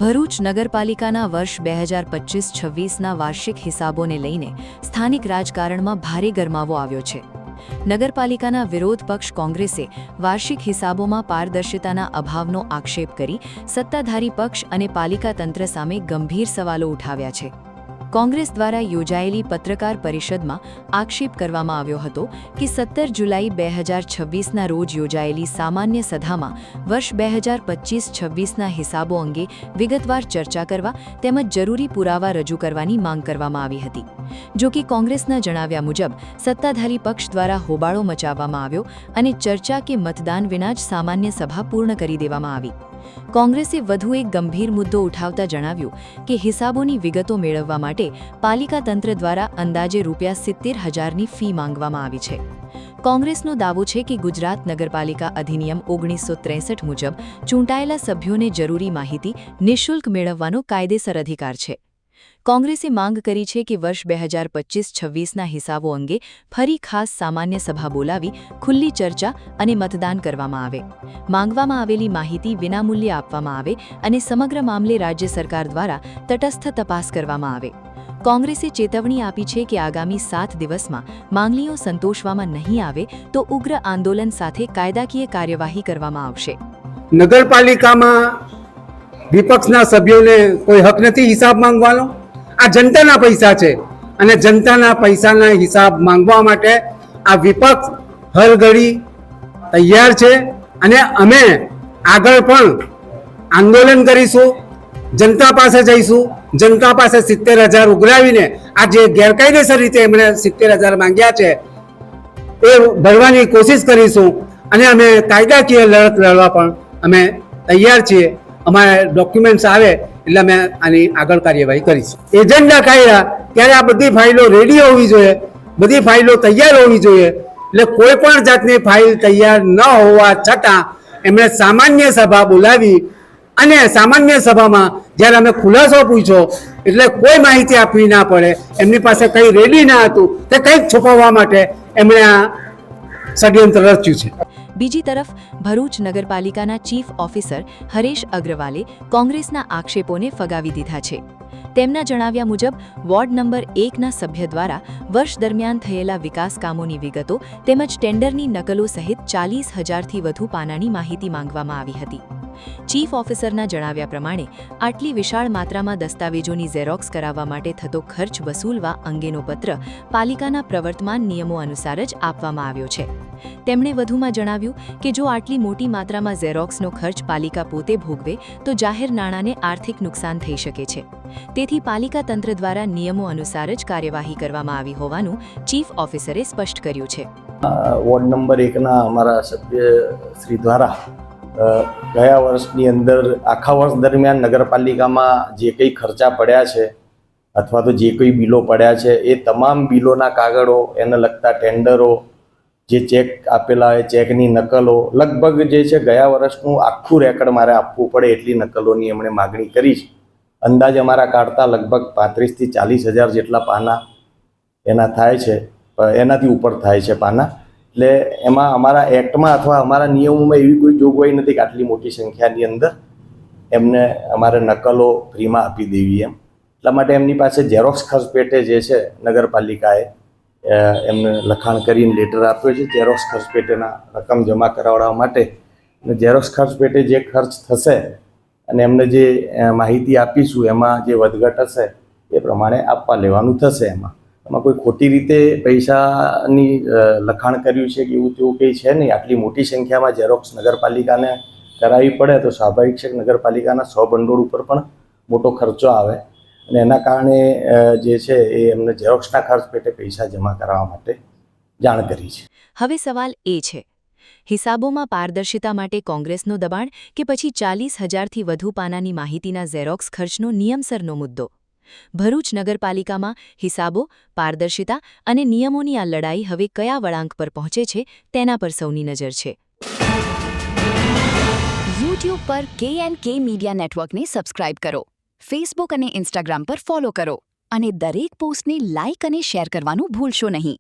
ભરૂચ નગરપાલિકાના વર્ષ 2025-26ના વાર્ષિક હિસાબોને લઈને સ્થાનિક રાજકારણમાં ભારે ગરમાવો આવ્યો છે। નગરપાલિકાના વિરોધ પક્ષ કોંગ્રેસે વાર્ષિક હિસાબોમાં પારદર્શિતાના અભાવનો આક્ષેપ કરી સત્તાધારી પક્ષ અને પાલિકા તંત્ર સામે ગંભીર સવાલો ઉઠાવ્યા છે। કોંગ્રેસ દ્વારા યોજાયેલી પત્રકાર પરિષદમાં આક્ષેપ કરવામાં આવ્યો હતો કે 17 જુલાઈ 2026ના રોજ યોજાયેલી સામાન્ય સભામાં વર્ષ 2025-26ના હિસાબો અંગે વિગતવાર ચર્ચા કરવા તેમજ જરૂરી પુરાવા રજૂ કરવાની માંગ કરવામાં આવી હતી। જો કે કોંગ્રેસના જણાવ્યા મુજબ સત્તાધારી પક્ષ દ્વારા હોબાળો મચાવવામાં આવ્યો અને ચર્ચા કે મતદાન વિના જ સામાન્ય સભા પૂર્ણ કરી દેવામાં આવી। કોંગ્રેસે વધુ એક ગંભીર મુદ્દો ઉઠાવતા જણાવ્યું કે હિસાબોની વિગતો મેળવવા માટે પાલિકા તંત્ર દ્વારા અંદાજે ₹70,000ની ફી માંગવામાં આવી છે। કોંગ્રેસનો દાવો છે કે ગુજરાત નગરપાલિકા અધિનિયમ 1963 મુજબ ચૂંટાયેલા સભ્યોને જરૂરી માહિતી નિઃશુલ્ક મેળવવાનો કાયદેસર અધિકાર છે। કોંગ્રેસે માંગ કરી છે કે વર્ષ 2025-26ના હિસાબો અંગે ફરી ખાસ સામાન્ય સભા બોલાવી ખુલ્લી ચર્ચા અને મતદાન કરવામાં આવે। માંગવામાં આવેલી માહિતી વિનામૂલ્યે આપવામાં આવે અને સમગ્ર મામલે રાજ્ય સરકાર દ્વારા તટસ્થ તપાસ કરવામાં આવે। કોંગ્રેસે ચેતવણી આપી છે કે આગામી 7 દિવસમાં માંગણીઓ સંતોષવામાં નહીં આવે તો ઉગ્ર આંદોલન સાથે કાયદાકીય કાર્યવાહી કરવામાં આવશે। નગરપાલિકામાં વિપક્ષના સભ્યોને કોઈ હક નથી હિસાબ માંગવાનો। આ જનતાના પૈસા છે અને જનતાના પૈસાના હિસાબ માંગવા માટે આ વિપક્ષ હર ઘડી તૈયાર છે અને અમે આગળ પણ આંદોલન કરીશું, જનતા પાસે જઈશું, જનતા પાસે 70,000 ઉઘરાવીને આ જે ગેરકાયદેસર રીતે એમણે 70,000 માંગ્યા છે એ ભરવાની કોશિશ કરીશું અને અમે કાયદાકીય લડત લડવા પણ અમે તૈયાર છીએ। અમારા ડોક્યુમેન્ટ્સ આવે એટલે અમે આની આગળ કાર્યવાહી કરીશું। એજન્ડા કાઢ્યા ત્યારે આ બધી ફાઇલો રેડી હોવી જોઈએ, બધી ફાઇલો તૈયાર હોવી જોઈએ। એટલે કોઈ પણ જાતની ફાઇલ તૈયાર ન હોવા છતાં એમણે સામાન્ય સભા બોલાવી અને સામાન્ય સભામાં જ્યારે અમે ખુલાસો પૂછ્યો એટલે કોઈ માહિતી આપવી ના પડે, એમની પાસે કંઈ રેડી ના હતું તે કંઈક છુપાવવા માટે એમણે આ ષડયંત્ર રચ્યું છે। બીજી તરફ ભરૂચ નગરપાલિકાના ચીફ ઓફિસર હરેશ અગ્રવાલે કોંગ્રેસના આક્ષેપોને ફગાવી દીધા છે। તેમના જણાવ્યા મુજબ વોર્ડ નંબર 1ના સભ્ય દ્વારા વર્ષ દરમિયાન થયેલા વિકાસ કામોની વિગતો તેમજ ટેન્ડરની નકલો સહિત 40,000થી વધુ પાનાની માહિતી માંગવામાં આવી હતી। ચીફ ઓફિસરના જણાવ્યા પ્રમાણે આટલી વિશાળ માત્રામાં દસ્તાવેજોની ઝેરોક્સ કરાવવા માટે થતો ખર્ચ વસૂલવા અંગેનો પત્ર પાલિકાના પ્રવર્તમાન નિયમો અનુસાર જ આપવામાં આવ્યો છે। તેમણે વધુમાં જણાવ્યું કે જો આટલી મોટી માત્રામાં ઝેરોક્સનો ખર્ચ પાલિકા પોતે ભોગવે તો જાહેર નાણાંને આર્થિક નુકસાન થઈ શકે છે। તેથી પાલિકા તંત્ર દ્વારા નિયમો અનુસાર જ કાર્યવાહી કરવામાં આવી હોવાનું ચીફ ઓફિસરે સ્પષ્ટ કર્યું છે। વોર્ડ નંબર 1ના અમારા સભ્ય શ્રી દ્વારા ગયા વર્ષની અંદર આખા વર્ષ દરમિયાન નગરપાલિકામાં જે કંઈ ખર્ચા પડ્યા છે અથવા તો જે કંઈ બિલો પડ્યા છે એ તમામ બિલોના કાગળો, એને લગતા ટેન્ડરો, જે ચેક આપેલા હોય ચેકની નકલો, લગભગ જે છે ગયા વર્ષનું આખું રેકર્ડ મારે આપવું પડે એટલી નકલોની એમણે માગણી કરી છે। અંદાજ અમારા કાઢતા લગભગ 35,000થી 40,000 જેટલા પાના એના થાય છે, એનાથી ઉપર થાય છે પાના। એટલે એમાં અમારા એક્ટમાં અથવા અમારા નિયમોમાં એવી કોઈ જોગવાઈ નથી કે આટલી મોટી સંખ્યાની અંદર એમને અમારે નકલો ફ્રીમાં આપી દેવી એમ। એટલા માટે એમની પાસે ઝેરોક્સ ખર્ચ પેટે જે છે નગરપાલિકાએ એમને લખાણ કરીને લેટર આપ્યો છે ઝેરોક્સ ખર્ચ પેટેના રકમ જમા કરાવવા માટે। અને ઝેરોક્સ ખર્ચ પેટે જે ખર્ચ થશે અને એમને જે માહિતી આપીશું એમાં જે વધઘટ હશે એ પ્રમાણે આપવા લેવાનું થશે। એમાં કોઈ ખોટી રીતે પૈસાની લખાણ કર્યું છે કે એવું તેવું કંઈ છે નહીં। આટલી મોટી સંખ્યામાં ઝેરોક્સ નગરપાલિકાને કરાવવી પડે તો સ્વાભાવિક છે કે નગરપાલિકાના સ્વભંડોળ ઉપર પણ મોટો ખર્ચો આવે અને એના કારણે જે છે એ એમને ઝેરોક્સના ખર્ચ પેટે પૈસા જમા કરાવવા માટે જાણ કરી છે। હવે સવાલ એ છે, હિસાબોમાં પારદર્શિતા માટે કોંગ્રેસનો દબાણ કે પછી 40,000થી વધુ પાનાની માહિતીના ઝેરોક્સ ખર્ચનો નિયમસરનો મુદ્દો? ભરૂચ નગરપાલિકામાં હિસાબો, પારદર્શિતા અને નિયમોની આ લડાઈ હવે કયા વળાંક પર પહોંચે છે તેના પર સૌની નજર છે। YouTube પર K&K મીડિયા નેટવર્કને સબસ્ક્રાઇબ કરો, ફેસબુક અને ઇન્સ્ટાગ્રામ પર ફોલો કરો અને દરેક પોસ્ટને લાઇક અને શેર કરવાનું ભૂલશો નહીં।